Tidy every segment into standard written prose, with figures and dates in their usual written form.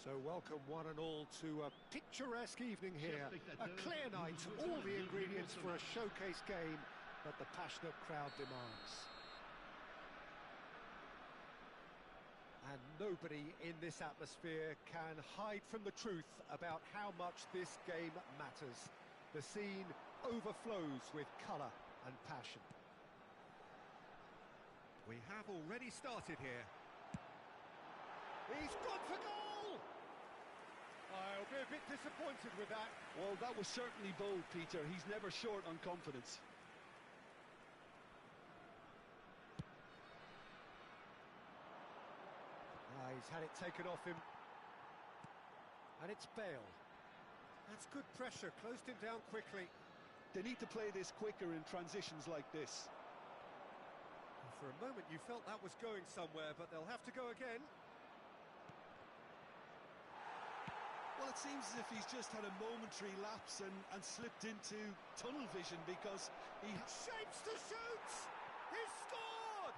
So welcome one and all to a picturesque evening here, a clear night, all the ingredients for a showcase game that the passionate crowd demands. And nobody in this atmosphere can hide from the truth about how much this game matters. The scene overflows with colour and passion. We have already started here. He's gone for goal! I'll be a bit disappointed with that. Well, that was certainly bold, Peter. He's never short on confidence. He's had it taken off him. And it's Bale. That's good pressure, closed him down quickly. They need to play this quicker in transitions like this. For a moment you felt that was going somewhere, but they'll have to go again. Well, it seems as if he's just had a momentary lapse and slipped into tunnel vision because he shapes to shoot! He's scored!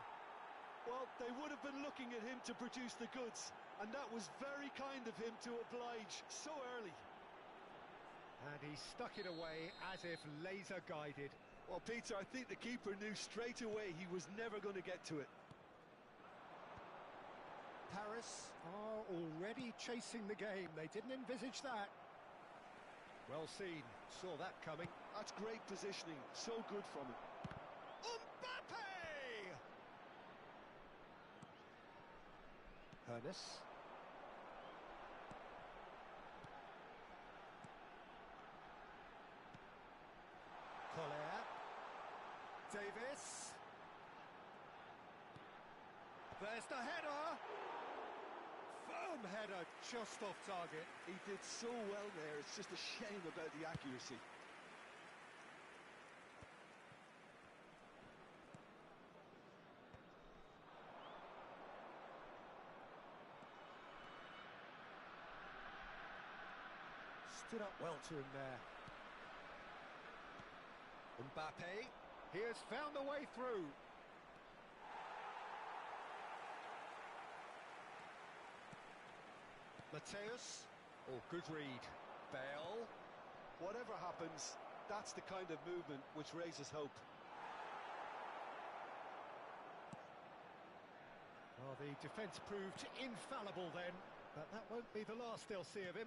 Well, they would have been looking at him to produce the goods, and that was very kind of him to oblige so early. And he stuck it away as if laser guided. Well, Peter, I think the keeper knew straight away he was never going to get to it. Paris are already chasing the game. They didn't envisage that. Well seen, saw that coming. That's great positioning, so good from him. Mbappe! Ernest. Collier. Davis. There's the header! Firm header, just off target. He did so well there, it's just a shame about the accuracy. Stood up well to him there. Mbappe, he has found a way through. Mateus, good read. Bale. Whatever happens, that's the kind of movement which raises hope. Well, the defence proved infallible then, but that won't be the last they'll see of him.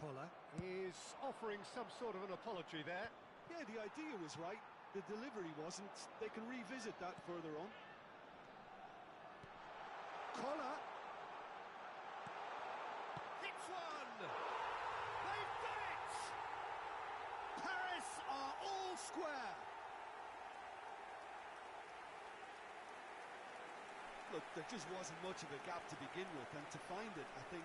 Koller is offering some sort of an apology there. Yeah, the idea was right. The delivery wasn't. They can revisit that further on. Koller hits one! They've done it! Paris are all square! Look, there just wasn't much of a gap to begin with, and to find it, I think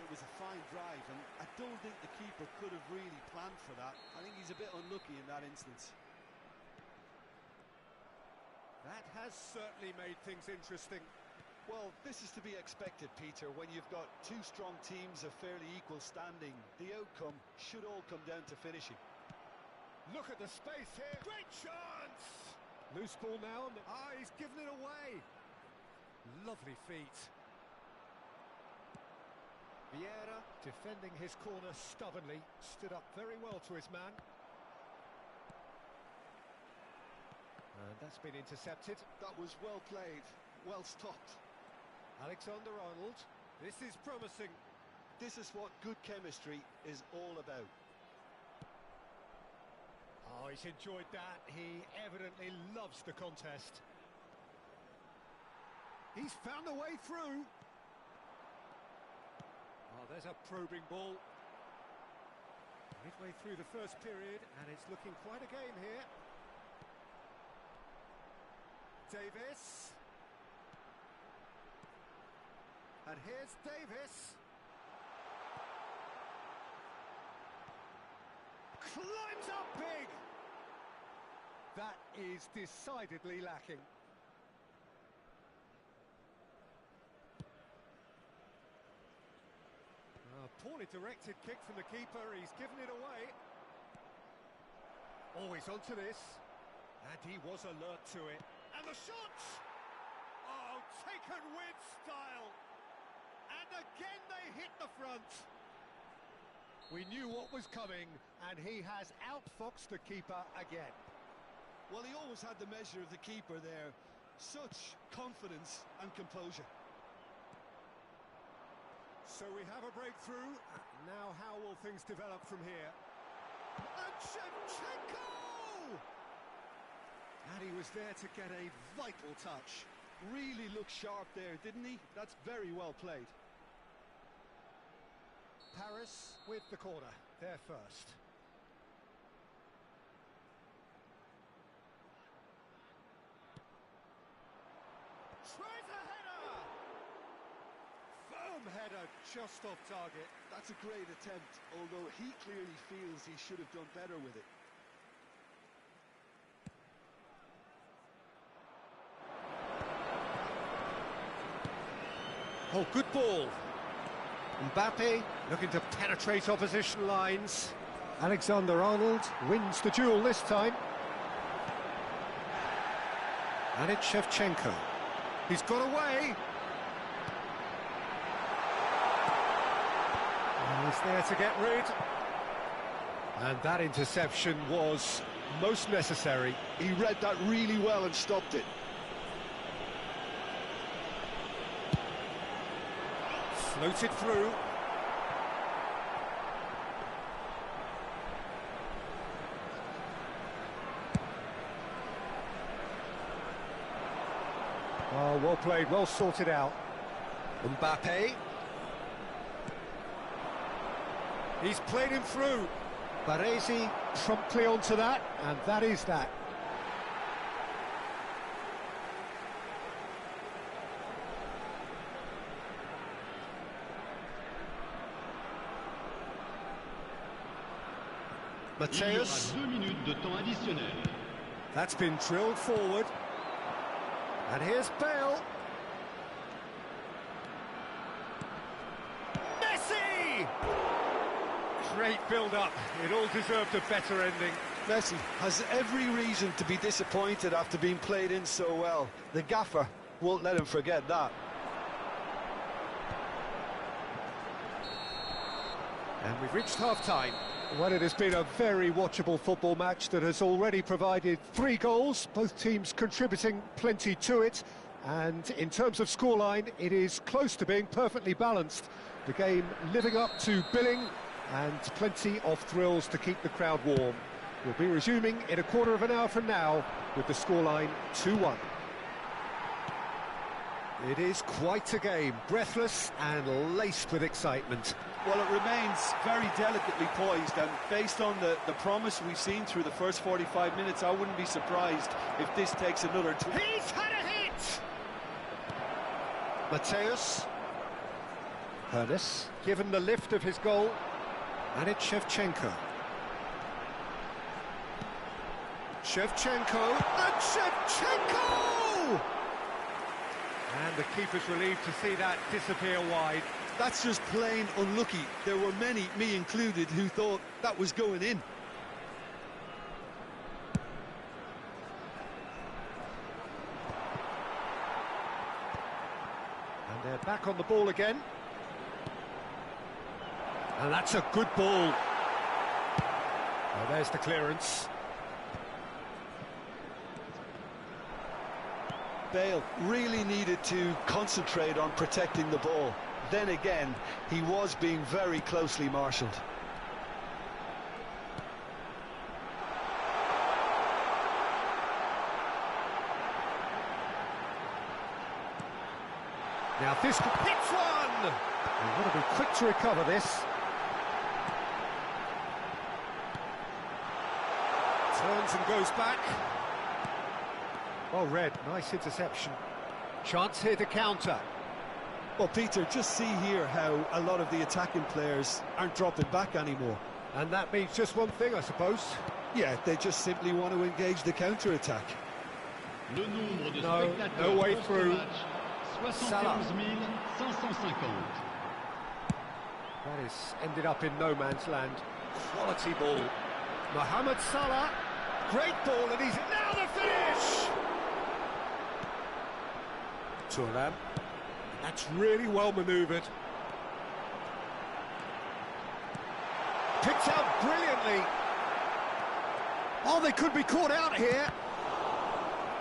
it was a fine drive, and I don't think the keeper could have really planned for that. I think he's a bit unlucky in that instance. That has certainly made things interesting. Well, this is to be expected, Peter, when you've got two strong teams of fairly equal standing. The outcome should all come down to finishing. Look at the space here. Great chance! Loose ball now. He's given it away. Lovely feet. Vieira, defending his corner stubbornly, stood up very well to his man. And that's been intercepted. That was well played, well stopped. Alexander-Arnold, this is promising. This is what good chemistry is all about. Oh, he's enjoyed that. He evidently loves the contest. He's found a way through. Oh, there's a probing ball. Midway through the first period, and it's looking quite a game here. Davis. And here's Davis. Climbs up big! That is decidedly lacking. Poorly directed kick from the keeper, he's given it away. Oh, he's onto this. And he was alert to it. And the shot! taken with style. And again they hit the front. We knew what was coming, and he has outfoxed the keeper again. Well, he always had the measure of the keeper there. Such confidence and composure. So we have a breakthrough. Now how will things develop from here? And Shevchenko! And he was there to get a vital touch. Really looked sharp there, didn't he? That's very well played. Paris with the corner, there first. Tries a header! Firm header, just off target. That's a great attempt, although he clearly feels he should have done better with it. Oh, good ball. Mbappe looking to penetrate opposition lines. Alexander-Arnold wins the duel this time. And it's Shevchenko. He's got away. And he's there to get rid. And that interception was most necessary. He read that really well and stopped it. Floated through. Oh, well played, well sorted out. Mbappe. He's played him through. Baresi promptly onto that, and that is that. Mateus. That's been drilled forward. And here's Bale. Messi! Great build-up. It all deserved a better ending. Messi has every reason to be disappointed after being played in so well. The gaffer won't let him forget that. And we've reached half-time. Well, it has been a very watchable football match that has already provided 3 goals, both teams contributing plenty to it. And in terms of scoreline, it is close to being perfectly balanced. The game living up to billing and plenty of thrills to keep the crowd warm. We'll be resuming in a quarter of an hour from now with the scoreline 2-1. It is quite a game, breathless and laced with excitement. Well, it remains very delicately poised, and based on the promise we've seen through the first 45 minutes, I wouldn't be surprised if this takes another... He's had a hit! Mateus. Hernes, given the lift of his goal. And it's Shevchenko. Shevchenko, and Shevchenko! And the keeper's relieved to see that disappear wide. That's just plain unlucky. There were many, me included, who thought that was going in. And they're back on the ball again. And that's a good ball. Oh, there's the clearance. Bale really needed to concentrate on protecting the ball. Then again, he was being very closely marshalled. Now this hits one! They've got to be quick to recover this. Turns and goes back. Well read, nice interception. Chance here to counter. Well, Peter, just see here how a lot of the attacking players aren't dropping back anymore. And that means just one thing, I suppose. Yeah, they just simply want to engage the counter-attack. No way through. Salah. That is ended up in no man's land. Quality ball. Mohamed Salah. Great ball, and he's now the finish! Thuram. That's really well manoeuvred. Picked out brilliantly. Oh, they could be caught out here.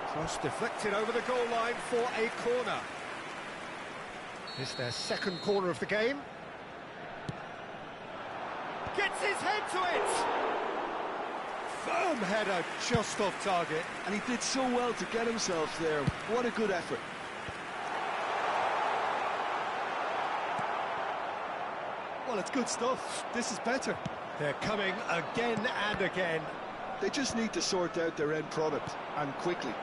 Cross deflected over the goal line for a corner. It's their second corner of the game. Gets his head to it! Firm header, just off target. And he did so well to get himself there. What a good effort. Well, it's good stuff. This is better. They're coming again and again. They just need to sort out their end product, and quickly.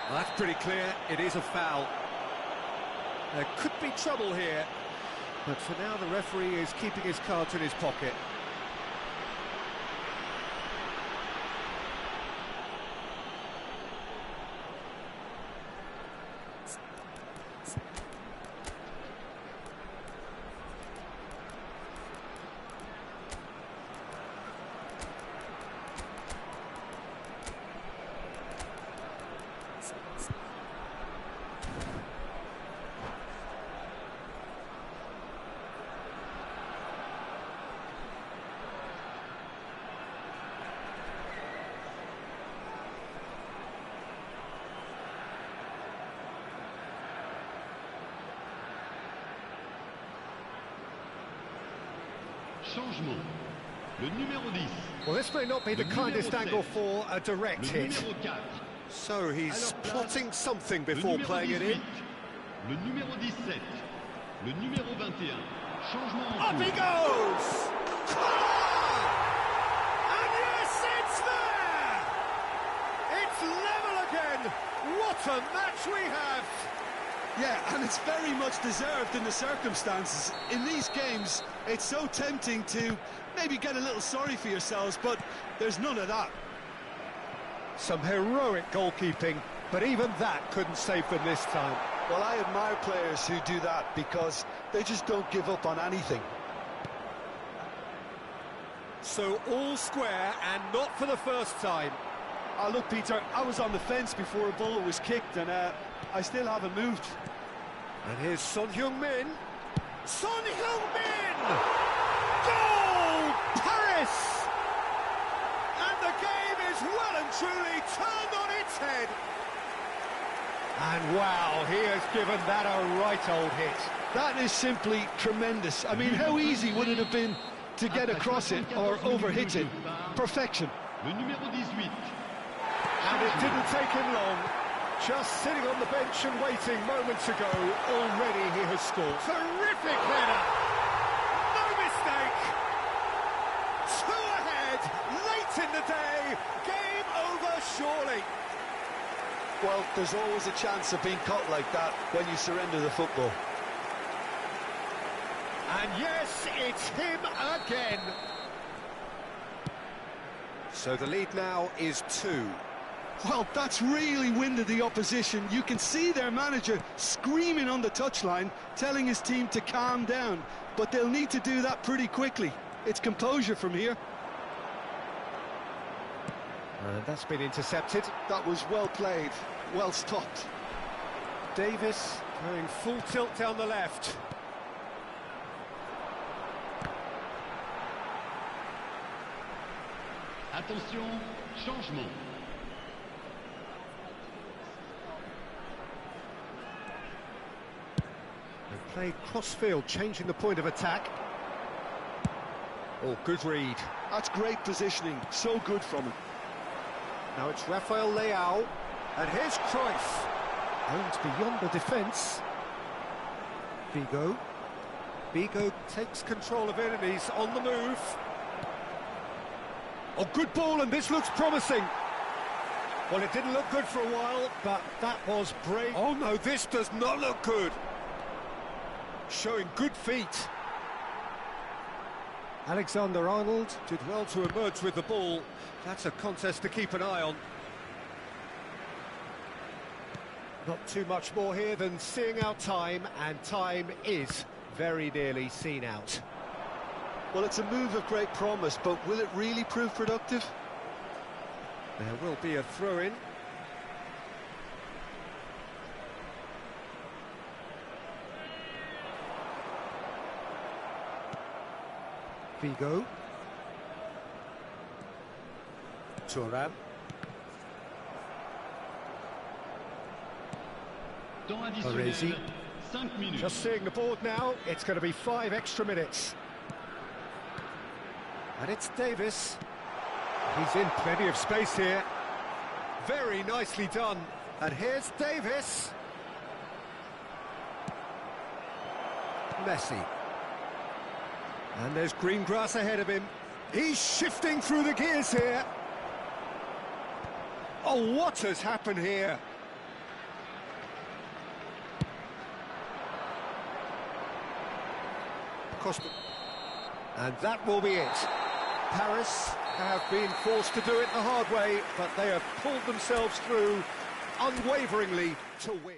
Well, that's pretty clear. It is a foul. There could be trouble here, but for now the referee is keeping his cards in his pocket. Changement. Le numéro 10. Well, this may not be the kindest angle for a direct hit. So he's plotting something before playing it in. Le numéro 17. Le numéro 21. Changement en Up he goes! And yes, it's there! It's level again! What a match we have! Yeah, and it's very much deserved in the circumstances. In these games, it's so tempting to maybe get a little sorry for yourselves, but there's none of that. Some heroic goalkeeping, but even that couldn't save them this time. Well, I admire players who do that because they just don't give up on anything. So all square, and not for the first time. Oh, look, Peter, I was on the fence before a ball was kicked, and I still haven't moved. And here's Son Heung-min. Son Heung-min! Goal! Paris! And the game is well and truly turned on its head. And wow, he has given that a right old hit. That is simply tremendous. I mean, how easy would it have been to get across it or overhit it? Perfection. Le numéro 18. And it didn't take him long. Just sitting on the bench and waiting moments ago, already he has scored. Terrific header! No mistake! Two ahead, late in the day, game over surely. Well, there's always a chance of being caught like that when you surrender the football. And yes, it's him again. So the lead now is 2. Well, that's really winded the opposition. You can see their manager screaming on the touchline, telling his team to calm down. But they'll need to do that pretty quickly. It's composure from here. And that's been intercepted. That was well played, well stopped. Davis going full tilt down the left. Attention, changement. They play cross-field, changing the point of attack. Oh, good read. That's great positioning, so good from him. Now it's Rafael Leao, and here's Cruyff. Owned beyond the defence. Vigo takes control of it, and he's on the move. Oh, good ball, and this looks promising. Well, it didn't look good for a while, but that was brave. Oh no, this does not look good. Showing good feet. Alexander-Arnold did well to emerge with the ball. That's a contest to keep an eye on. Not too much more here than seeing out time, and time is very nearly seen out. Well, it's a move of great promise, but will it really prove productive? There will be a throw-in. Figo. Thuram. Temps additionnel, Baresi. 5 minutes. Just seeing the board now, it's going to be 5 extra minutes. And it's Davis. He's in plenty of space here. Very nicely done. And here's Davis. Messi. And there's green grass ahead of him. He's shifting through the gears here. Oh, what has happened here? Costa. And that will be it. Paris have been forced to do it the hard way, but they have pulled themselves through unwaveringly to win.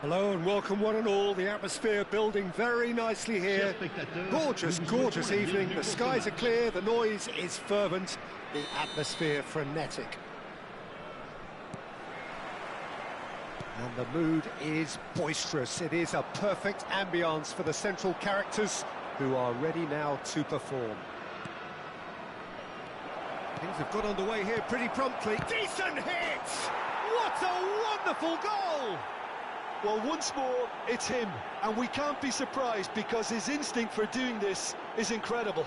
Hello and welcome one and all. The atmosphere building very nicely here. Gorgeous, gorgeous evening. The skies are clear, the noise is fervent, the atmosphere frenetic. And the mood is boisterous. It is a perfect ambience for the central characters who are ready now to perform. Things have got underway here pretty promptly. Decent hit! What a wonderful goal! Well, once more, it's him, and we can't be surprised because his instinct for doing this is incredible.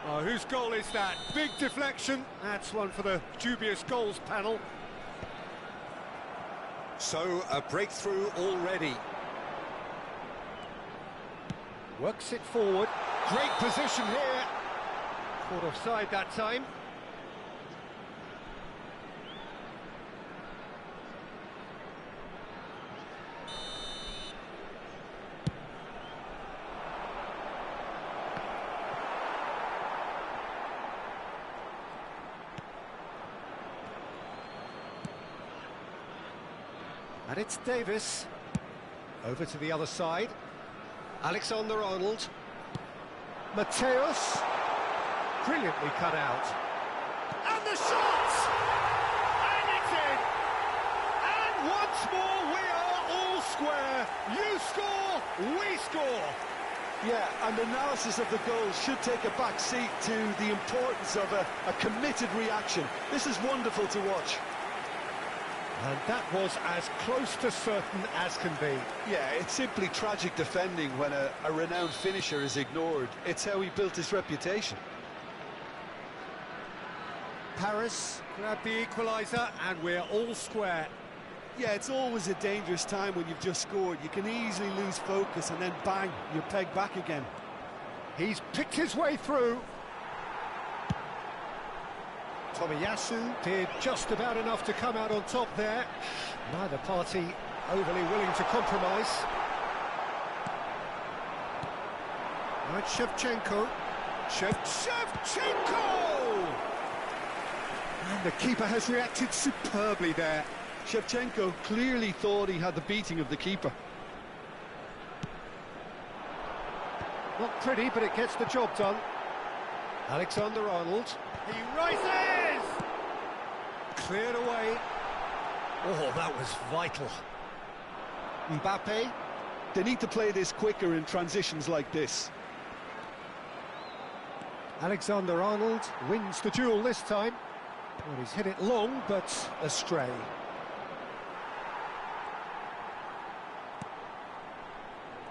Oh, whose goal is that? Big deflection. That's one for the dubious goals panel. So, a breakthrough already. Works it forward. Great position here. Caught offside that time. And it's Davis. Over to the other side. Alexander-Arnold. Mateus. Brilliantly cut out. And the shot! And it's in! And once more we are all square. You score, we score. Yeah, and analysis of the goal should take a back seat to the importance of a committed reaction. This is wonderful to watch. And that was as close to certain as can be. Yeah, it's simply tragic defending when a renowned finisher is ignored. It's how he built his reputation. Paris grabbed the equaliser and we're all square. Yeah, it's always a dangerous time when you've just scored. You can easily lose focus and then bang, you're pegged back again. He's picked his way through. Tomiyasu did just about enough to come out on top there. Neither party overly willing to compromise. Right, Shevchenko. Shevchenko! And the keeper has reacted superbly there. Shevchenko clearly thought he had the beating of the keeper. Not pretty, but it gets the job done. Alexander-Arnold. He rises! Cleared away. Oh, that was vital. Mbappe. They need to play this quicker in transitions like this. Alexander-Arnold wins the duel this time. Well, he's hit it long, but astray.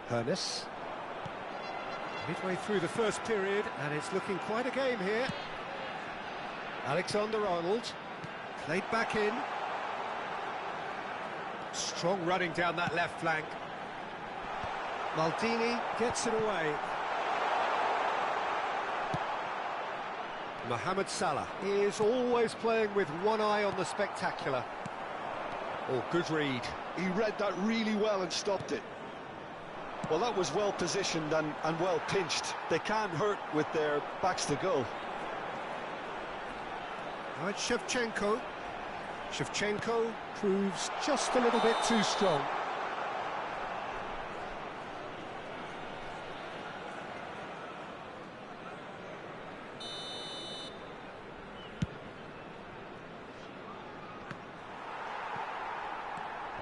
Hernes. Midway through the first period, and it's looking quite a game here. Alexander-Arnold, played back in. Strong running down that left flank. Maldini gets it away. Mohamed Salah is always playing with one eye on the spectacular. Oh, good read. He read that really well and stopped it. Well, that was well positioned and well pinched. They can't hurt with their backs to goal. Right, Shevchenko. Shevchenko proves just a little bit too strong.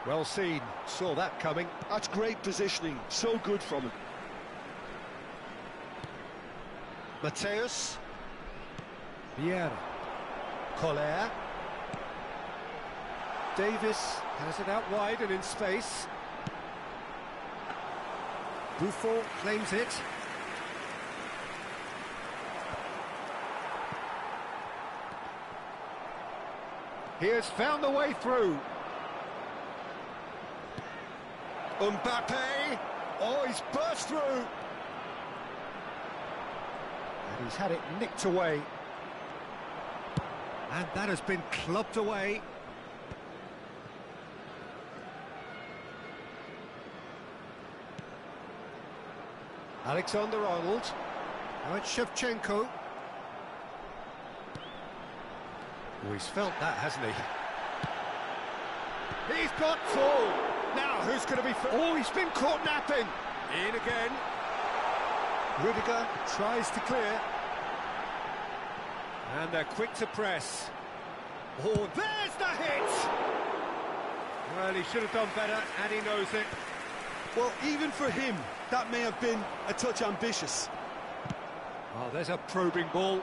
Well seen, saw that coming. That's great positioning, so good from him. Mateus. Vieira. Collier. Davis has it out wide and in space. Buffon claims it. He has found the way through. Mbappe! Oh, he's burst through! And he's had it nicked away. And that has been clubbed away. Alexander-Arnold. Now it's Shevchenko. Oh, he's felt that, hasn't he? He's got full! Now, who's going to be... Oh, he's been caught napping. In again. Rudiger tries to clear. And they're quick to press. Oh, there's the hit! Well, he should have done better, and he knows it. Well, even for him, that may have been a touch ambitious. Oh, there's a probing ball.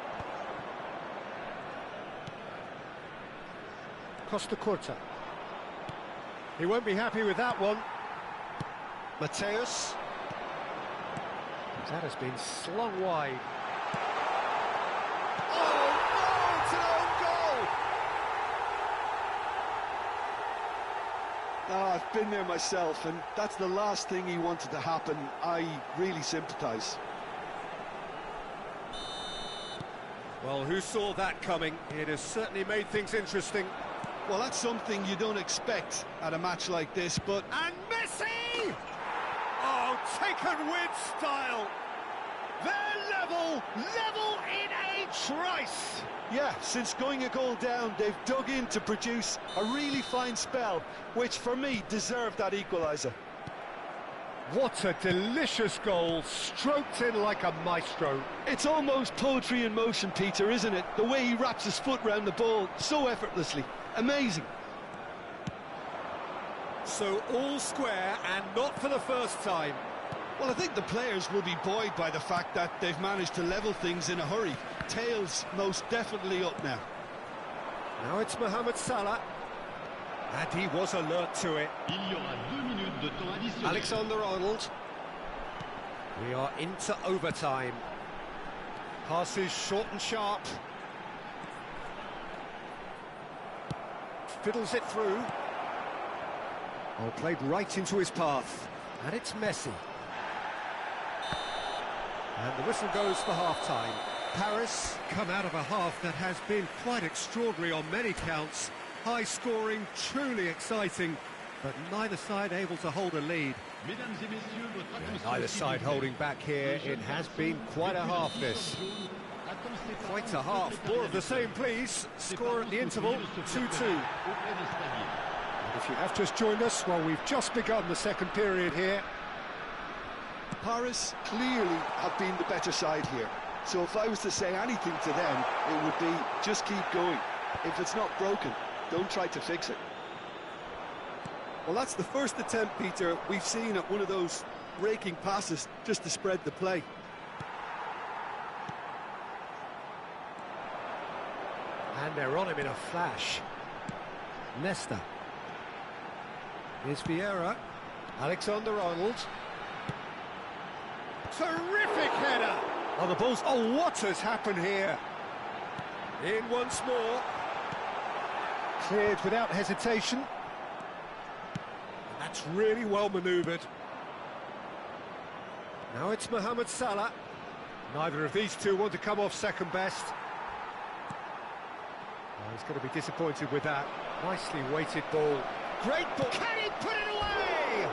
Costa Curta. He won't be happy with that one. Mateus. That has been slung wide. Oh, no, it's an own goal! Oh, I've been there myself, and that's the last thing he wanted to happen. I really sympathise. Well, who saw that coming? It has certainly made things interesting. Well, that's something you don't expect at a match like this, but... And Messi! Oh, taken with style. They're level in a trice. Yeah, since going a goal down, they've dug in to produce a really fine spell, which for me deserved that equaliser. What a delicious goal, stroked in like a maestro. It's almost poetry in motion, Peter, isn't it? The way he wraps his foot round the ball so effortlessly. Amazing. So all square, and not for the first time. Well, I think the players will be buoyed by the fact that they've managed to level things in a hurry. Tails most definitely up now. Now it's Mohamed Salah. And he was alert to it. Il y aura 2 minutes de temps additionnel. Alexander-Arnold. We are into overtime. Passes short and sharp. Fiddles it through. Oh, played right into his path. And it's Messi. And the whistle goes for half-time. Paris come out of a half that has been quite extraordinary on many counts. High scoring, truly exciting, but neither side able to hold a lead. Mesdames et messieurs, votre attention, Neither side holding back here. It has been quite a half, this. Quite a half. More of the same, please. Score at the interval, 2-2. And if you have just joined us, well, we've just begun the second period here. Paris clearly have been the better side here. So if I was to say anything to them, it would be just keep going. If it's not broken, don't try to fix it. Well, that's the first attempt, Peter, we've seen at one of those raking passes just to spread the play. And they're on him in a flash. Nesta. Here's Vieira. Alexander-Arnold. Terrific header! Oh, the ball's... Oh, what has happened here? In once more. Cleared without hesitation. And that's really well manoeuvred. Now it's Mohamed Salah. Neither of these two want to come off second best. Oh, he's going to be disappointed with that. Nicely weighted ball. Great ball. Can he put it away?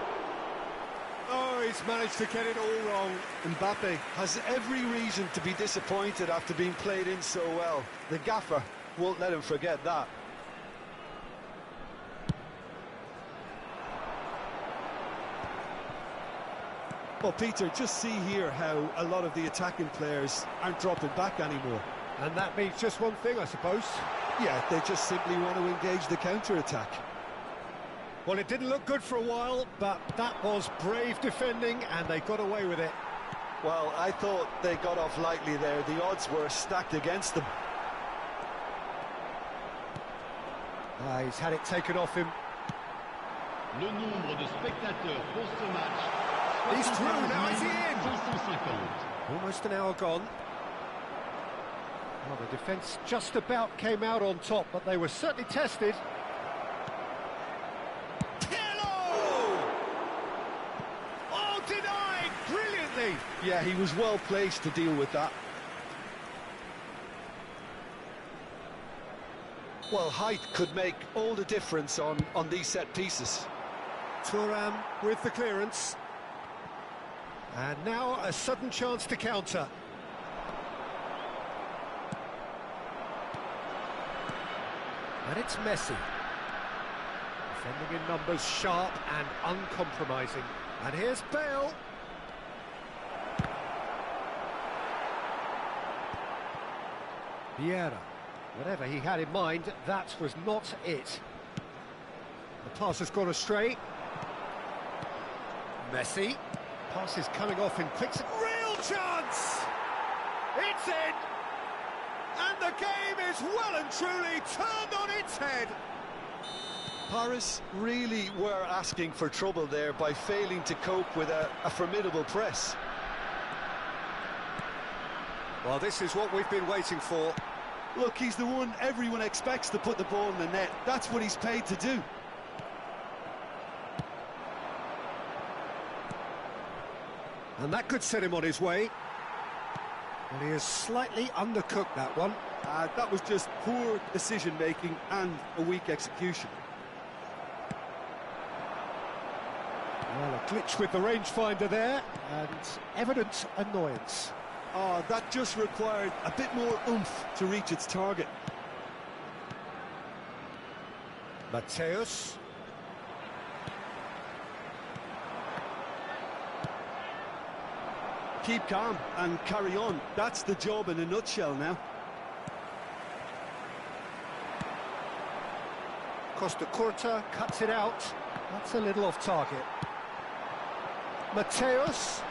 Oh, he's managed to get it all wrong. Mbappe has every reason to be disappointed after being played in so well. The gaffer won't let him forget that. Well, Peter, just see here how a lot of the attacking players aren't dropping back anymore. And that means just one thing, I suppose. Yeah, they just simply want to engage the counter-attack. Well, it didn't look good for a while, but that was brave defending, and they got away with it. Well, I thought they got off lightly there. The odds were stacked against them. He's had it taken off him. Le nombre de spectateurs pour ce match. He's through, now is he in? 550. Almost an hour gone. Well, the defence just about came out on top, but they were certainly tested. Oh, denied brilliantly. Yeah, he was well placed to deal with that. Well, height could make all the difference on these set pieces. Thuram with the clearance. And now a sudden chance to counter. And it's Messi. Sending in numbers sharp and uncompromising. And here's Bale. Vieira. Whatever he had in mind, that was not it. The pass has gone astray. Messi. Pass is coming off in quick... Real chance! It's in! And the game is well and truly turned on its head. Paris really were asking for trouble there by failing to cope with a formidable press. Well, this is what we've been waiting for. Look, he's the one everyone expects to put the ball in the net. That's what he's paid to do. And that could set him on his way. Well, he has slightly undercooked that one. That was just poor decision-making and a weak execution. Well, a glitch with the rangefinder there, and evident annoyance. Oh, that just required a bit more oomph to reach its target. Mateus. Keep calm and carry on. That's the job in a nutshell now. Costa Curta cuts it out. That's a little off target. Mateus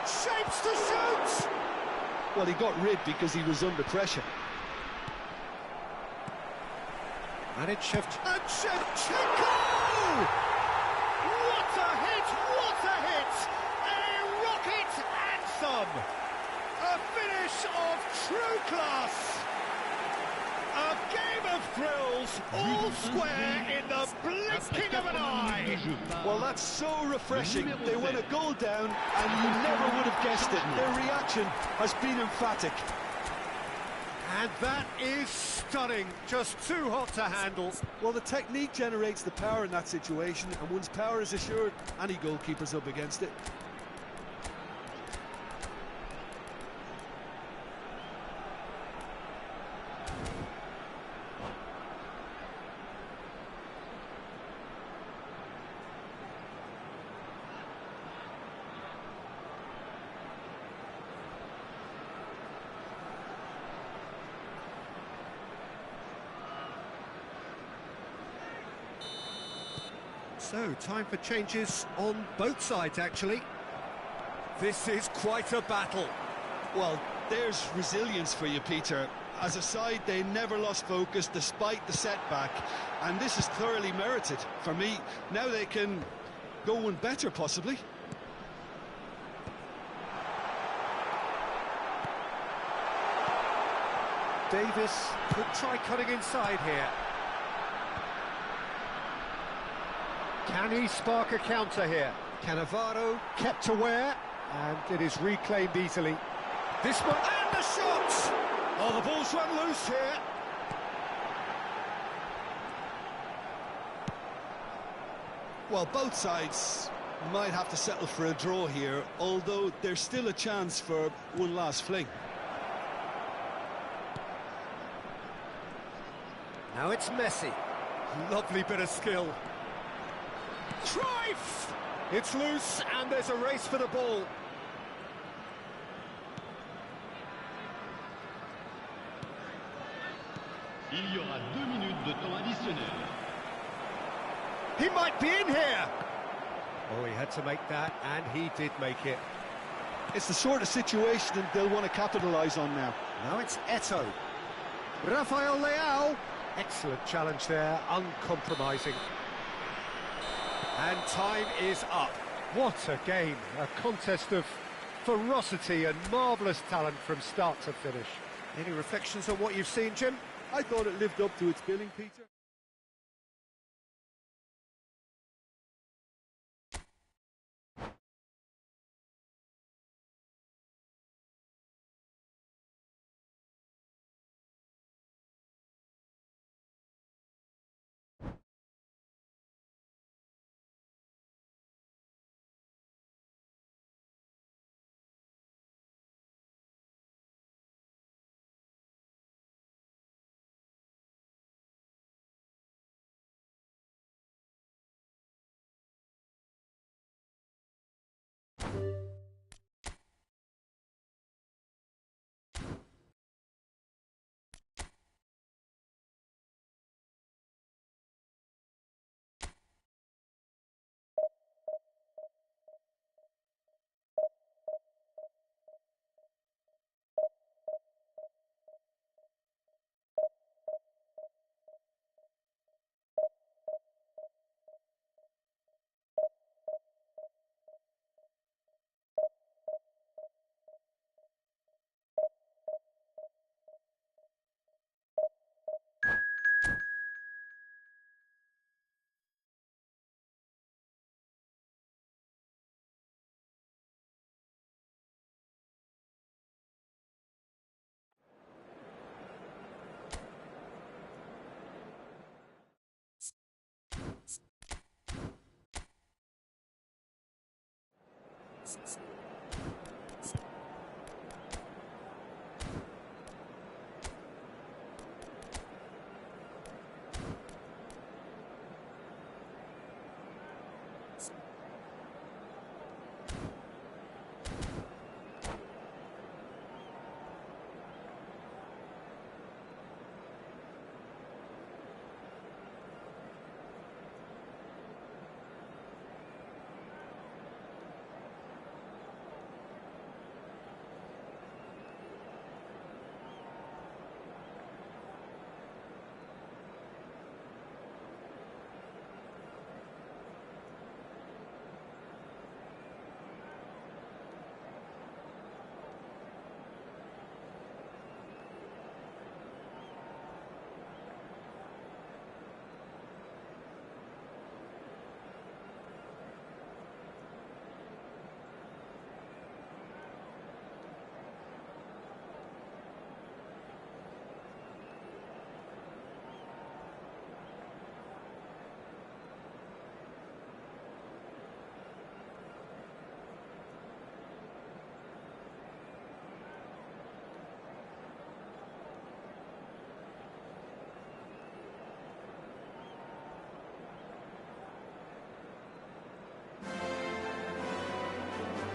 shapes to shoot! Well, he got rid because he was under pressure. And Shevchenko! What a hit! What a hit! A rocket and some! A finish of true class! A game of thrills, all square in the blinking of an eye! Well, that's so refreshing. They went a goal down and you never would have guessed it. Their reaction has been emphatic. And that is stunning, just too hot to handle. Well, the technique generates the power in that situation, and once power is assured, any goalkeeper's up against it. So, time for changes on both sides, actually. This is quite a battle. Well, there's resilience for you, Peter. As a side, they never lost focus despite the setback, and this is thoroughly merited. For me, now they can go one better, possibly. Davis could try cutting inside here. Can he spark a counter here? Cannavaro kept aware, and it is reclaimed easily. This one, and the shot! Oh, the ball's run loose here. Well, both sides might have to settle for a draw here, although there's still a chance for one last fling. Now it's Messi. Lovely bit of skill. Cruyff! It's loose, and there's a race for the ball. Il y aura 2 minutes de temps additionnel. He might be in here! Oh, he had to make that, and he did make it. It's the sort of situation they'll want to capitalise on now. Now it's Eto'o. Rafael Leao. Excellent challenge there, uncompromising. And time is up. What a game, a contest of ferocity and marvellous talent from start to finish. Any reflections on what you've seen, Jim? I thought it lived up to its billing, Peter.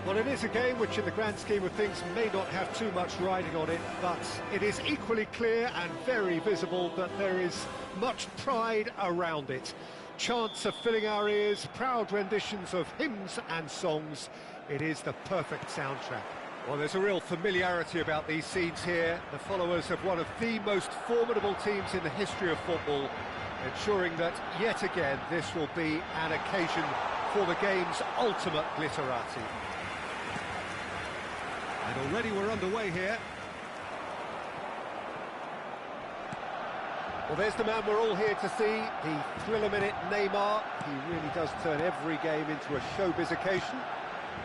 Well, it is a game which in the grand scheme of things may not have too much riding on it, but it is equally clear and very visible that there is much pride around it. Chants are filling our ears, proud renditions of hymns and songs. It is the perfect soundtrack. Well, there's a real familiarity about these scenes here. The followers of one of the most formidable teams in the history of football, ensuring that, yet again, this will be an occasion for the game's ultimate glitterati. And already we're underway here. Well, there's the man we're all here to see, the thriller-minute Neymar. He really does turn every game into a showbiz occasion.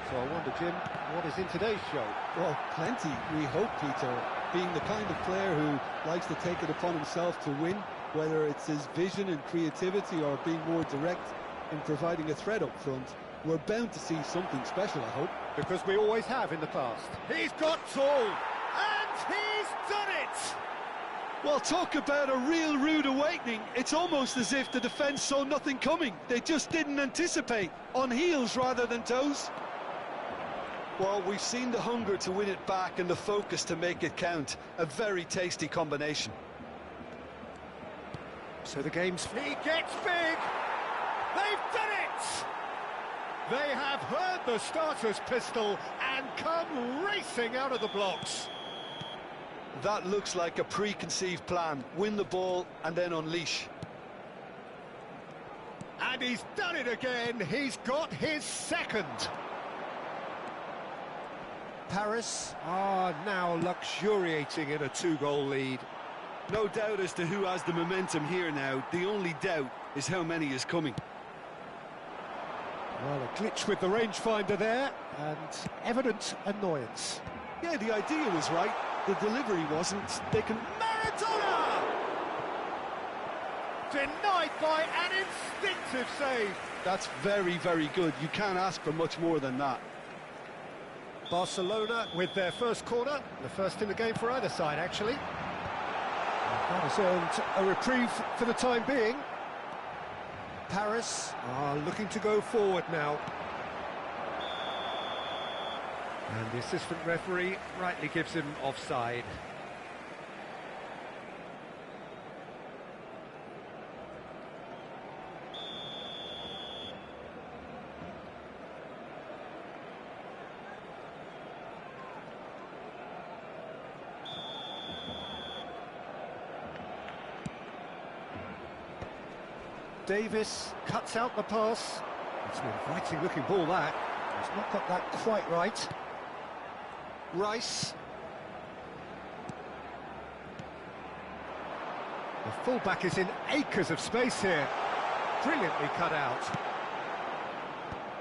So I wonder, Jim, what is in today's show? Well, plenty, we hope, Peter. Being the kind of player who likes to take it upon himself to win, whether it's his vision and creativity or being more direct in providing a threat up front, we're bound to see something special, I hope. Because we always have in the past. He's got tall, and he's done it! Well, talk about a real rude awakening. It's almost as if the defence saw nothing coming. They just didn't anticipate, on heels rather than toes. Well, we've seen the hunger to win it back and the focus to make it count. A very tasty combination. So the game's... He gets big! They've done it! They have heard the starter's pistol and come racing out of the blocks. That looks like a preconceived plan. Win the ball and then unleash. And he's done it again. He's got his second. Paris are now luxuriating in a two-goal lead. No doubt as to who has the momentum here now. The only doubt is how many is coming. Well, a glitch with the rangefinder there, and evident annoyance. Yeah, the idea was right. The delivery wasn't. They can... Maradona! Denied by an instinctive save. That's very, very good. You can't ask for much more than that. Barcelona with their first corner, the first in the game for either side, actually. That has earned a reprieve for the time being. Paris are looking to go forward now. And the assistant referee rightly gives him offside. Davis cuts out the pass. It's an inviting looking ball, that. He's not got that quite right. Rice. The fullback is in acres of space here. Brilliantly cut out.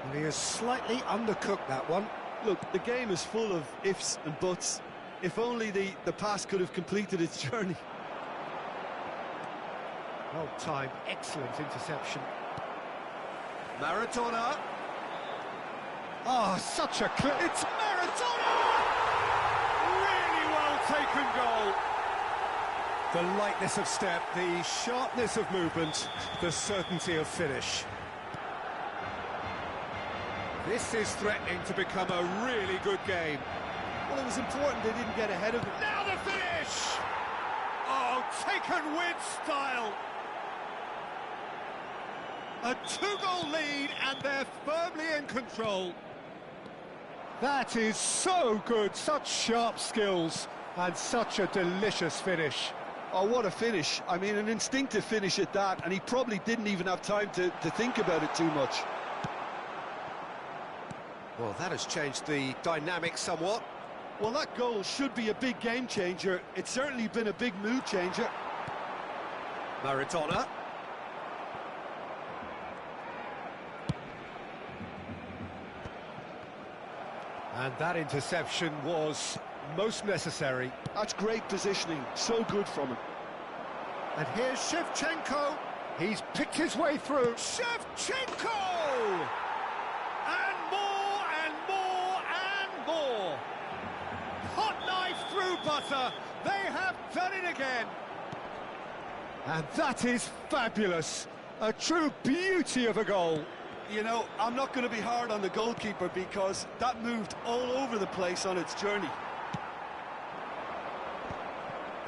And he has slightly undercooked that one. Look, the game is full of ifs and buts. If only the pass could have completed its journey. Well timed, excellent interception. Maradona. Oh, such a clip. It's Maradona! Really well taken goal. The lightness of step, the sharpness of movement, the certainty of finish. This is threatening to become a really good game. Well, it was important they didn't get ahead of it. Now the finish! Oh, taken with style. A two-goal lead, and they're firmly in control. That is so good, such sharp skills, and such a delicious finish. Oh, what a finish. I mean, an instinctive finish at that, and he probably didn't even have time to think about it too much. Well, that has changed the dynamic somewhat. Well, that goal should be a big game changer. It's certainly been a big mood changer. Maradona. And that interception was most necessary. That's great positioning, so good from him. And here's Shevchenko. He's picked his way through. Shevchenko! And more, and more, and more. Hot knife through butter. They have done it again. And that is fabulous. A true beauty of a goal. You know, I'm not going to be hard on the goalkeeper because that moved all over the place on its journey.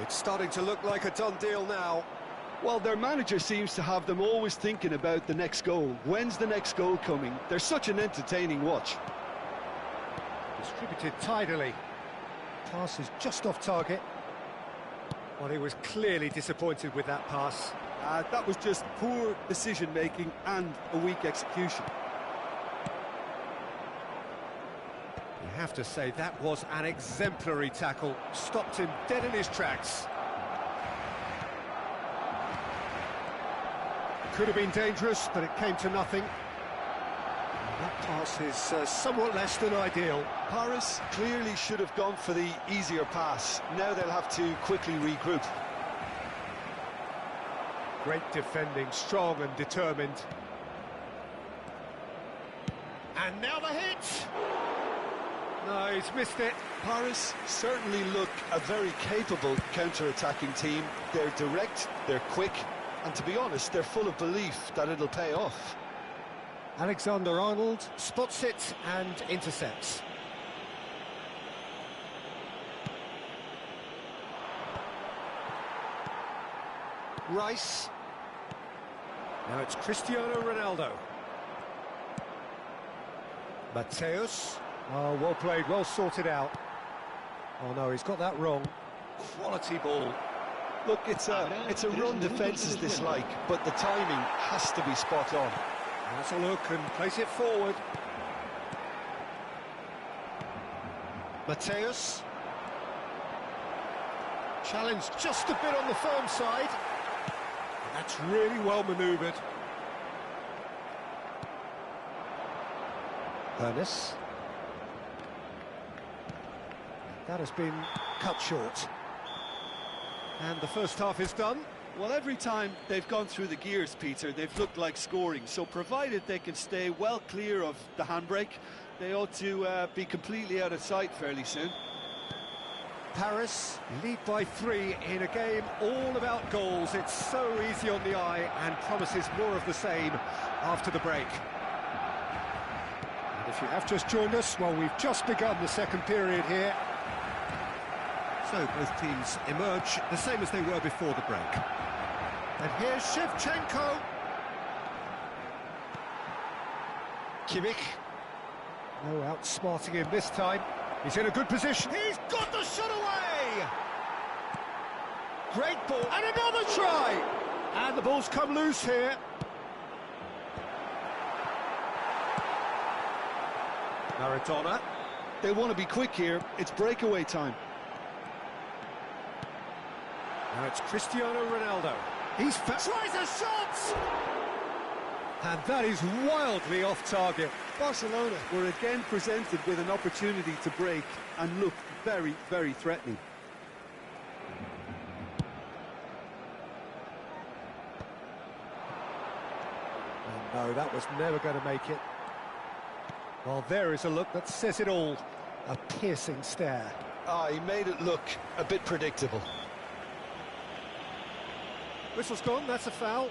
It's starting to look like a done deal now. Well, their manager seems to have them always thinking about the next goal. When's the next goal coming? They're such an entertaining watch. Distributed tidily. Pass is just off target. Well, he was clearly disappointed with that pass. That was just poor decision-making and a weak execution. You have to say that was an exemplary tackle. Stopped him dead in his tracks. Could have been dangerous, but it came to nothing. And that pass is somewhat less than ideal. Paris clearly should have gone for the easier pass. Now they'll have to quickly regroup. Great defending, strong and determined. And now the hit! No, he's missed it. Paris certainly look a very capable counter-attacking team. They're direct, they're quick, and to be honest, they're full of belief that it'll pay off. Alexander-Arnold spots it and intercepts. Rice. Now it's Cristiano Ronaldo. Mateus. Oh, well played, well sorted out. Oh no, he's got that wrong. Quality ball. Look, it's a run defences dislike, but the timing has to be spot on. That's a look and place it forward. Mateus. Challenged just a bit on the firm side. That's really well manoeuvred. Ernest. That has been cut short. And the first half is done. Well, every time they've gone through the gears, Peter, they've looked like scoring. So provided they can stay well clear of the handbrake, they ought to be completely out of sight fairly soon. Paris lead by 3 in a game all about goals. It's so easy on the eye and promises more of the same after the break. And if you have just joined us, well, we've just begun the second period here. So both teams emerge the same as they were before the break. And here's Shevchenko. Kimmich. No outsmarting him this time. He's in a good position. He's got the shot away! Great ball, and another try! And the ball's come loose here. Maradona. They want to be quick here. It's breakaway time. Now it's Cristiano Ronaldo. He's tries a shot! And that is wildly off target. Barcelona were again presented with an opportunity to break and looked very, very threatening. Oh, no, that was never going to make it. Well, there is a look that says it all. A piercing stare. He made it look a bit predictable. Whistle's gone, that's a foul.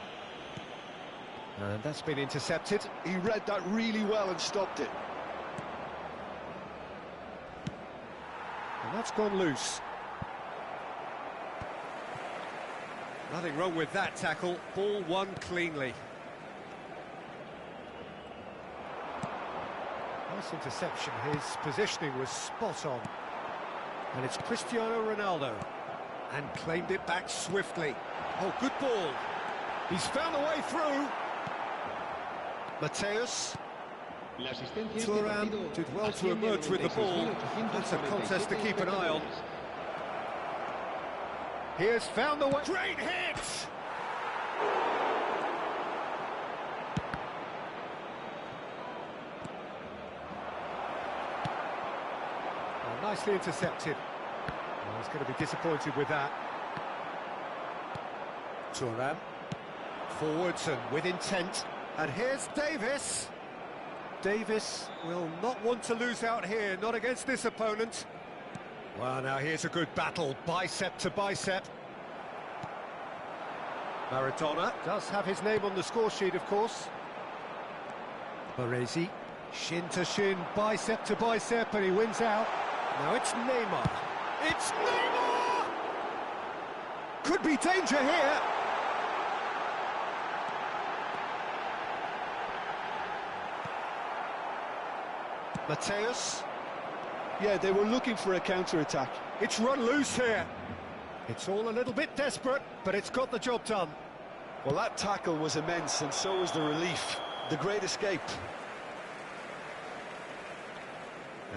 And that's been intercepted. He read that really well and stopped it. And that's gone loose. Nothing wrong with that tackle. Ball won cleanly. Nice interception. His positioning was spot on. And it's Cristiano Ronaldo. And claimed it back swiftly. Oh, good ball. He's found a way through. Mateus. Thuram did well to emerge with the ball. That's a contest to keep an eye on. He has found the way. Great hit! Oh, nicely intercepted. Oh, he's going to be disappointed with that. Thuram. Forwards and with intent. And here's Davis. Davis will not want to lose out here, not against this opponent. Well, now here's a good battle, bicep to bicep. Maradona does have his name on the score sheet, of course. Baresi, shin to shin, bicep to bicep, and he wins out. Now it's Neymar. It's Neymar! Could be danger here. Mateus. Yeah, they were looking for a counter-attack. It's run loose here. It's all a little bit desperate, but it's got the job done. Well, that tackle was immense, and so was the relief. The great escape.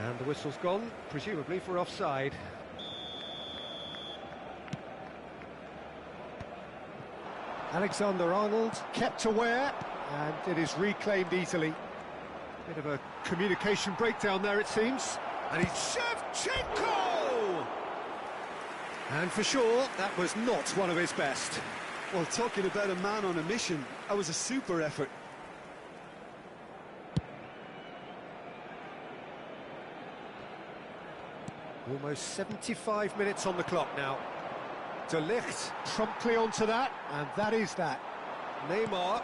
And the whistle's gone, presumably for offside. Alexander-Arnold kept aware, and it is reclaimed easily. Bit of a communication breakdown there, it seems. And it's Shevchenko! And for sure, that was not one of his best. Well, talking about a man on a mission, that was a super effort. Almost 75 minutes on the clock now. De Ligt promptly onto that, and that is that. Neymar.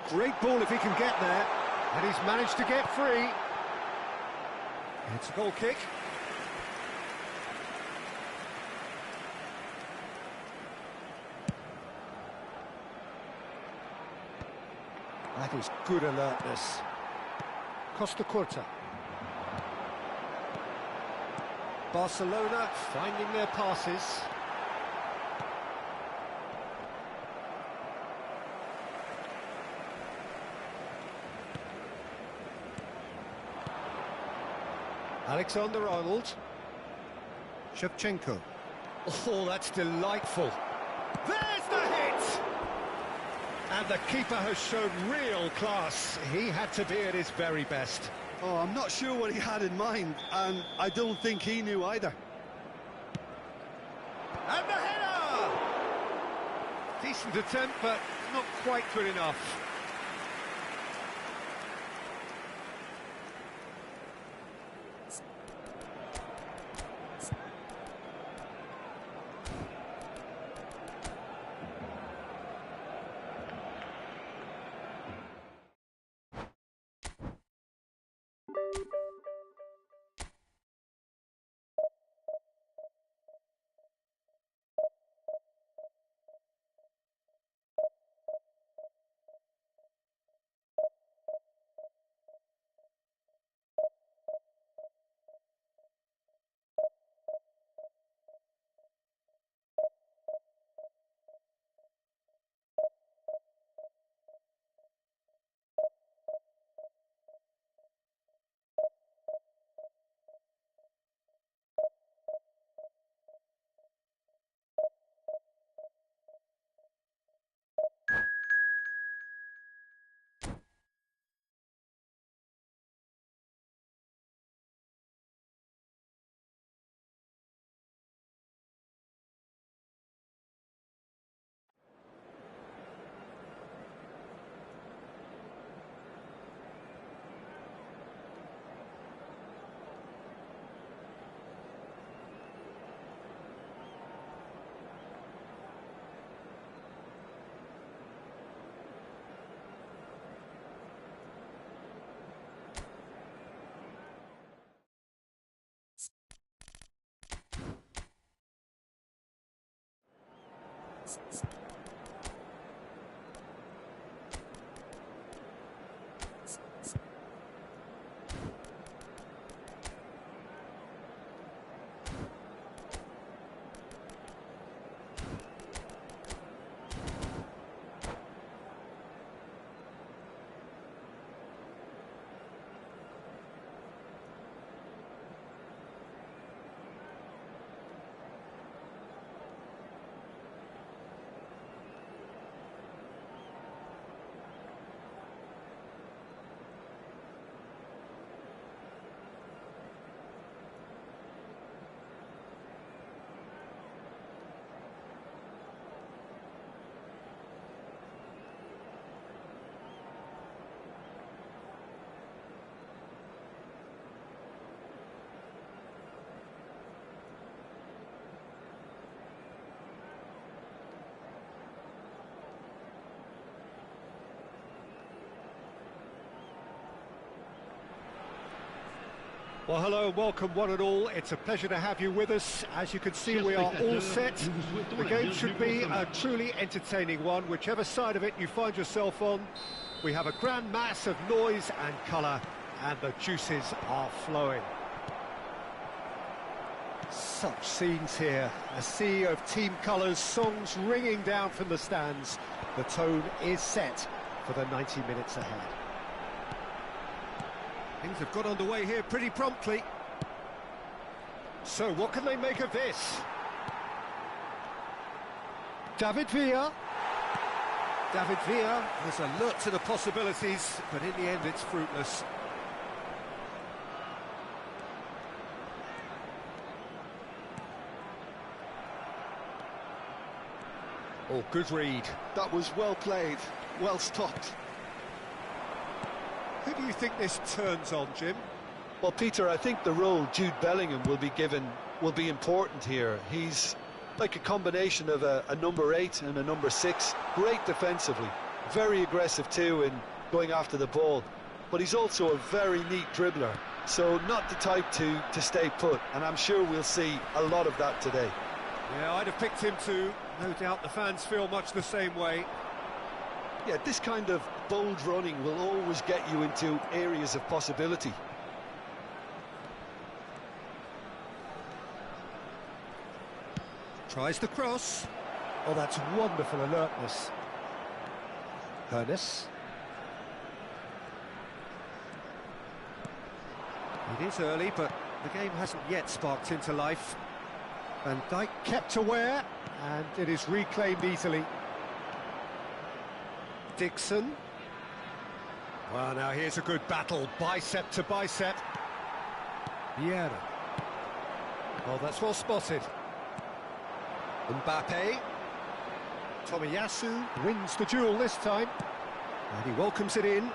Great ball if he can get there, and he's managed to get free. It's a goal kick. That is good alertness. Costa Curta. Barcelona finding their passes. Alexander-Arnold. Shevchenko. Oh, that's delightful. There's the hit! And the keeper has shown real class. He had to be at his very best. Oh, I'm not sure what he had in mind, and I don't think he knew either. And the header! Decent attempt, but not quite good enough. Well, hello, welcome one and all. It's a pleasure to have you with us. As you can see, we are all set. The game should be a truly entertaining one, whichever side of it you find yourself on. We have a grand mass of noise and colour, and the juices are flowing. Such scenes here, a sea of team colours, songs ringing down from the stands. The tone is set for the 90 minutes ahead. Things have got underway here pretty promptly. So what can they make of this? David Villa. David Villa was alert to the possibilities, but in the end it's fruitless. Oh, good read. That was well played, well stopped. Who do you think this turns on, Jim? Well, Peter, I think the role Jude Bellingham will be given will be important here. He's like a combination of a number 8 and a number 6. Great defensively, very aggressive too in going after the ball. But he's also a very neat dribbler, so not the type to stay put. And I'm sure we'll see a lot of that today. Yeah, I'd have picked him too. No doubt the fans feel much the same way. Yeah, this kind of bold running will always get you into areas of possibility. Tries the cross. Oh, that's wonderful alertness. Ernest. It is early, but the game hasn't yet sparked into life. Van Dijk kept aware, and it is reclaimed easily. Dixon. Well, now here's a good battle, bicep to bicep. Vieira. Oh, that's well spotted. Mbappe. Tomiyasu wins the duel this time. And he welcomes it in.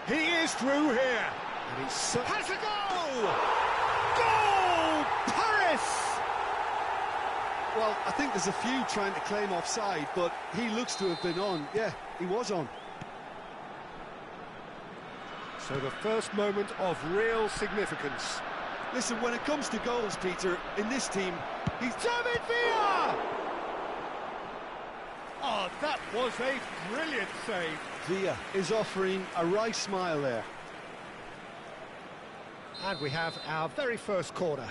He is through here. And he has a goal! Goal! Paris! Well, I think there's a few trying to claim offside, but he looks to have been on. Yeah, he was on. So the first moment of real significance. Listen, when it comes to goals, Peter, in this team, he's... David Villa! Oh, that was a brilliant save. Villa is offering a wry smile there. And we have our very first corner.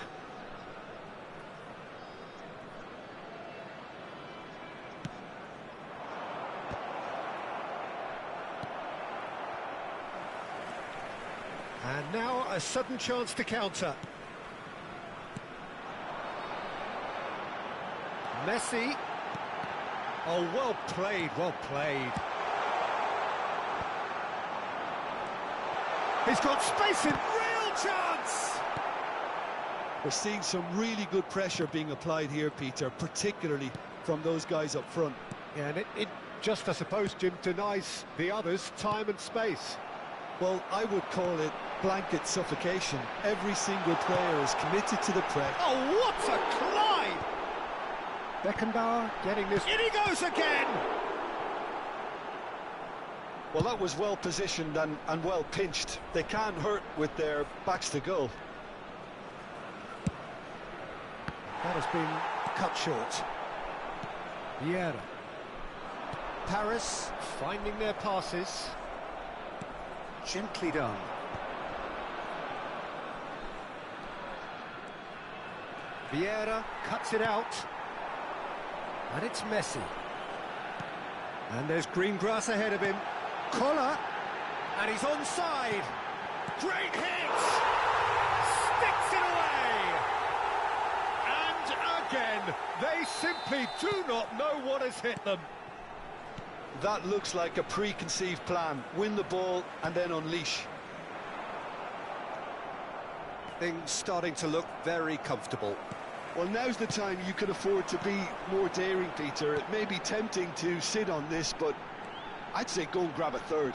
And now a sudden chance to counter. Messi. Oh, well played, well played. He's got space in, real chance! We're seeing some really good pressure being applied here, Peter, particularly from those guys up front. Yeah, and it just, I suppose, Jim, denies the others time and space. Well, I would call it blanket suffocation. Every single player is committed to the press. Oh, what a climb! Beckenbauer getting this. In he goes again! Well, that was well positioned and well pinched. They can't hurt with their backs to goal. That has been cut short. Vieira. Paris finding their passes. Gently done. Vieira cuts it out. And it's Messi. And there's green grass ahead of him. Collar. And he's onside. Great hit! Sticks it away! And again, they simply do not know what has hit them. That looks like a preconceived plan. Win the ball and then unleash. Things starting to look very comfortable. Well, now's the time you can afford to be more daring, Peter. It may be tempting to sit on this, but I'd say go and grab a third.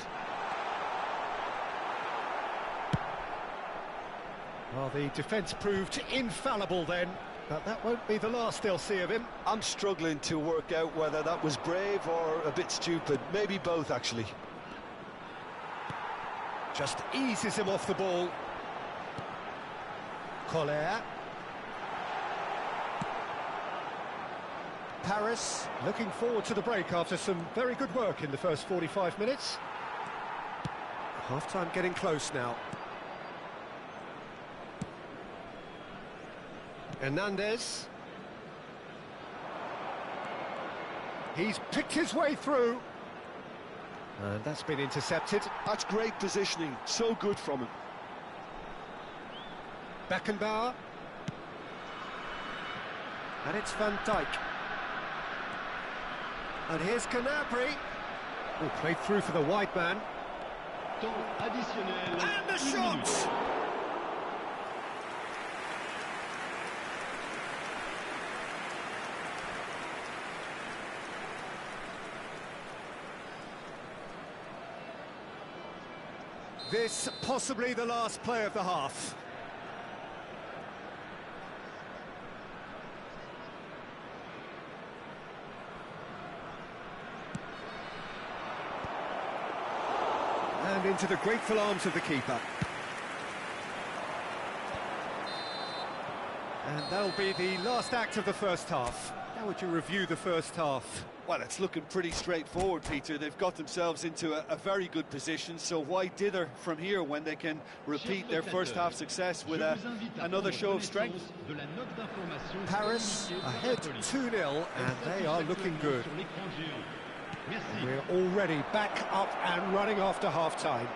Well, the defence proved infallible then, but that won't be the last they'll see of him. I'm struggling to work out whether that was brave or a bit stupid. Maybe both, actually. Just eases him off the ball. Collar. Paris looking forward to the break after some very good work in the first 45 minutes. Half-time getting close now. Hernandez. He's picked his way through. And that's been intercepted. That's great positioning. So good from him. Beckenbauer. And it's Van Dijk. And here's Gnabry. Oh, played through for the wide man. Temps additionnel. And the une shot! minute. This possibly the last play of the half. And into the grateful arms of the keeper. And that'll be the last act of the first half. How would you review the first half? Well, it's looking pretty straightforward, Peter. They've got themselves into a very good position, so why dither from here when they can repeat their first half success with another show of strength? Paris ahead 2-0, and they are looking good. We're already back up and running after half-time.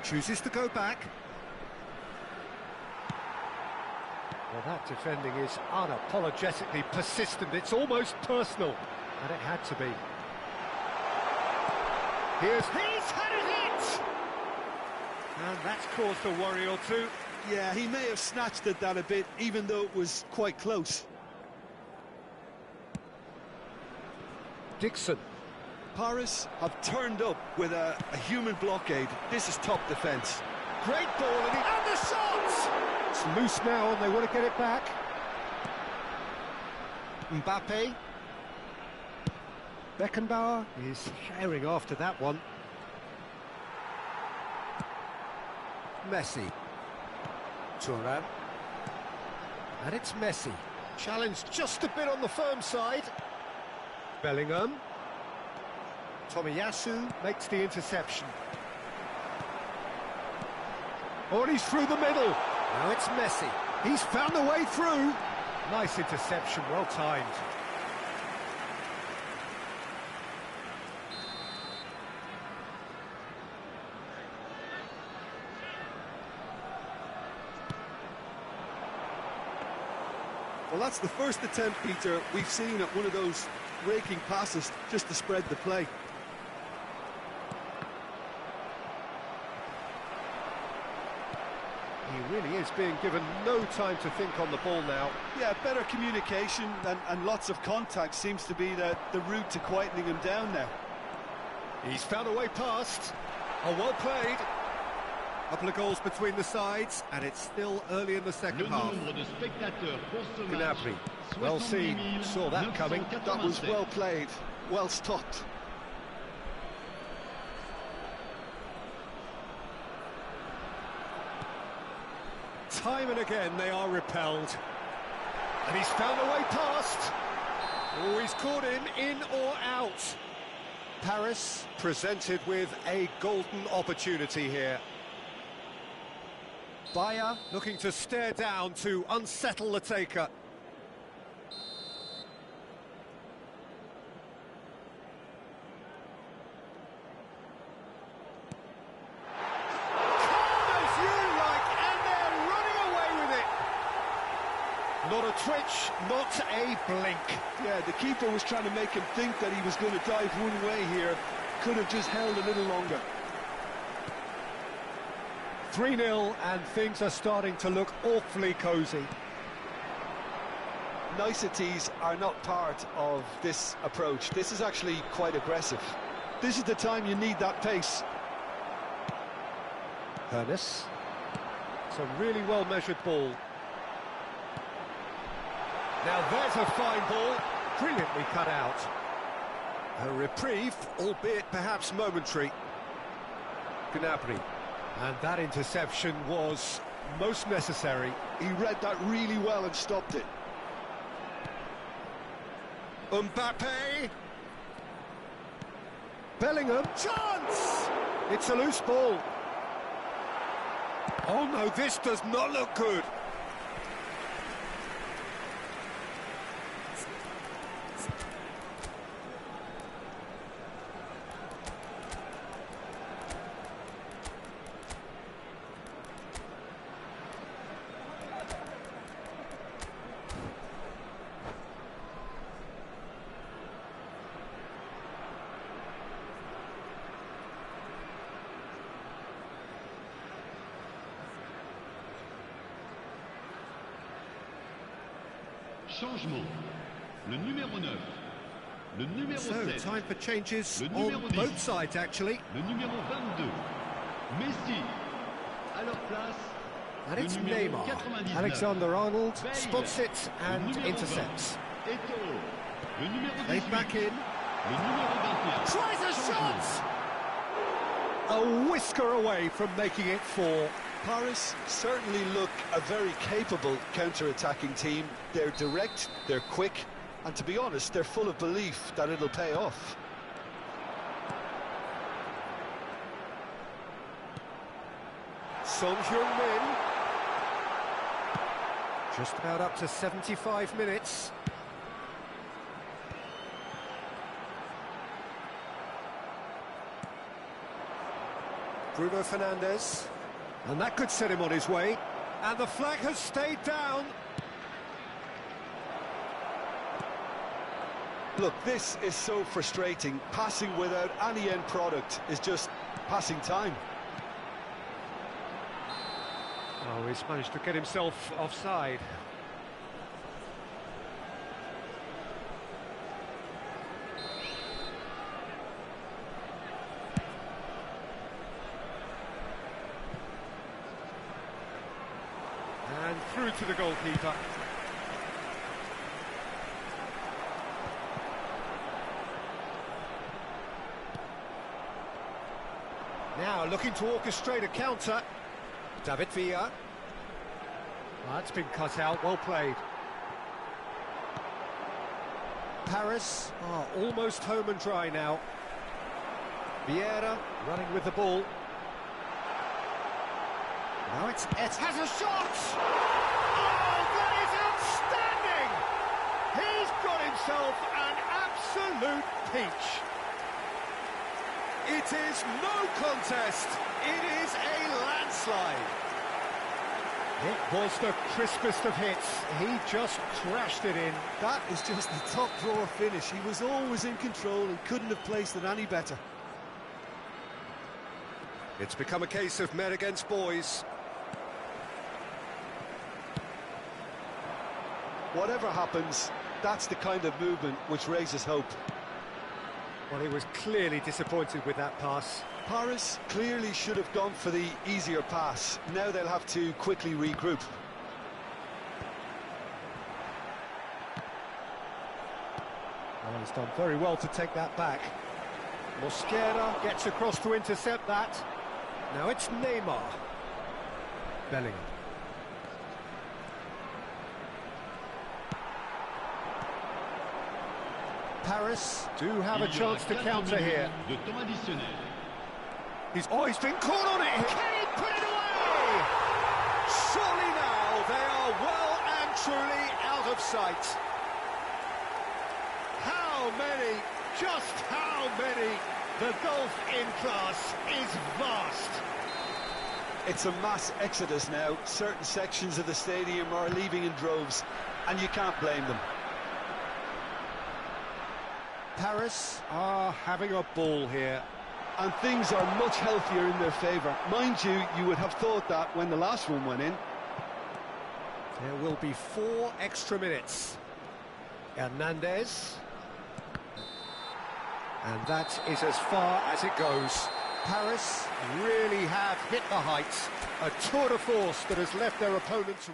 Chooses to go back. Well, that defending is unapologetically persistent. It's almost personal, and it had to be. He's had a hit! And that's caused a worry or two. Yeah, he may have snatched at that a bit, even though it was quite close. Dixon. Paris have turned up with a human blockade. This is top defence. Great ball, and the shot! It's loose now, and they want to get it back. Mbappe. Beckenbauer is herring after that one. Messi. Thuram. And it's Messi. Challenged just a bit on the firm side. Bellingham. Tomiyasu makes the interception. Oh, and he's through the middle. Now it's Messi. He's found a way through. Nice interception, well timed. Well, that's the first attempt, Peter, we've seen at one of those raking passes just to spread the play. He really is being given no time to think on the ball now. Yeah, better communication and lots of contact seems to be the route to quietening him down now. He's found a way past. Oh, well played. Couple of goals between the sides, and it's still early in the second half. Gnabry, well seen, saw that coming. That was well played, well stopped. Time and again they are repelled. And he's found a way past. Oh, he's caught him in or out. Paris presented with a golden opportunity here. Bayer looking to stare down to unsettle the taker. Not a twitch, not a blink. Yeah, the keeper was trying to make him think that he was going to dive one way here. Could have just held a little longer. 3-0 and things are starting to look awfully cosy. Niceties are not part of this approach. This is actually quite aggressive. This is the time you need that pace. Hernes. It's a really well-measured ball. Now there's a fine ball, brilliantly cut out. A reprieve, albeit perhaps momentary. Gnabry. And that interception was most necessary. He read that really well and stopped it. Mbappe. Bellingham, chance! It's a loose ball. Oh no, this does not look good. Changement. Le numéro 9. Le numéro So, 7. time for changes Le on numéro 10. both sides, actually. Le numéro 22. Messi. À leur place. And le it's numéro Neymar. 99. Alexander-Arnold Bale. spots it Le and numéro intercepts. 20. Eto'o. Le numéro Played 18. back in. Le numéro 21. Tries a Changement. shot! A whisker away from making it 4. Paris certainly look a very capable counter-attacking team. They're direct, they're quick, and to be honest, they're full of belief that it'll pay off. Son Heung-min. Just about up to 75 minutes. Bruno Fernandes. And that could set him on his way. And the flag has stayed down. Look, this is so frustrating. Passing without any end product is just passing time. Oh, he's managed to get himself offside. And through to the goalkeeper. Now looking to orchestrate a counter. David Villa. That's been cut out, well played. Paris are almost home and dry now. Vieira running with the ball. Now it's has a shot! Oh, that is outstanding! He's got himself an absolute peach. It is no contest. It is a landslide. It was the crispest of hits. He just crashed it in. That is just the top drawer finish. He was always in control and couldn't have placed it any better. It's become a case of men against boys. Whatever happens, that's the kind of movement which raises hope. Well, he was clearly disappointed with that pass. Paris clearly should have gone for the easier pass. Now they'll have to quickly regroup. Well, he's done very well to take that back. Mosquera gets across to intercept that. Now it's Neymar. Bellingham. Paris do have a Il y aura chance to 4 counter minutes here. de temps additionnel. He's been caught on it. Can he put it away? Surely now they are well and truly out of sight. How many? Just how many? The gulf in class is vast. It's a mass exodus now. Certain sections of the stadium are leaving in droves, and you can't blame them. Paris are having a ball here. And things are much healthier in their favour. Mind you, you would have thought that when the last one went in. There will be 4 extra minutes. Hernandez. And that is as far as it goes. Paris really have hit the heights. A tour de force that has left their opponents...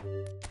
you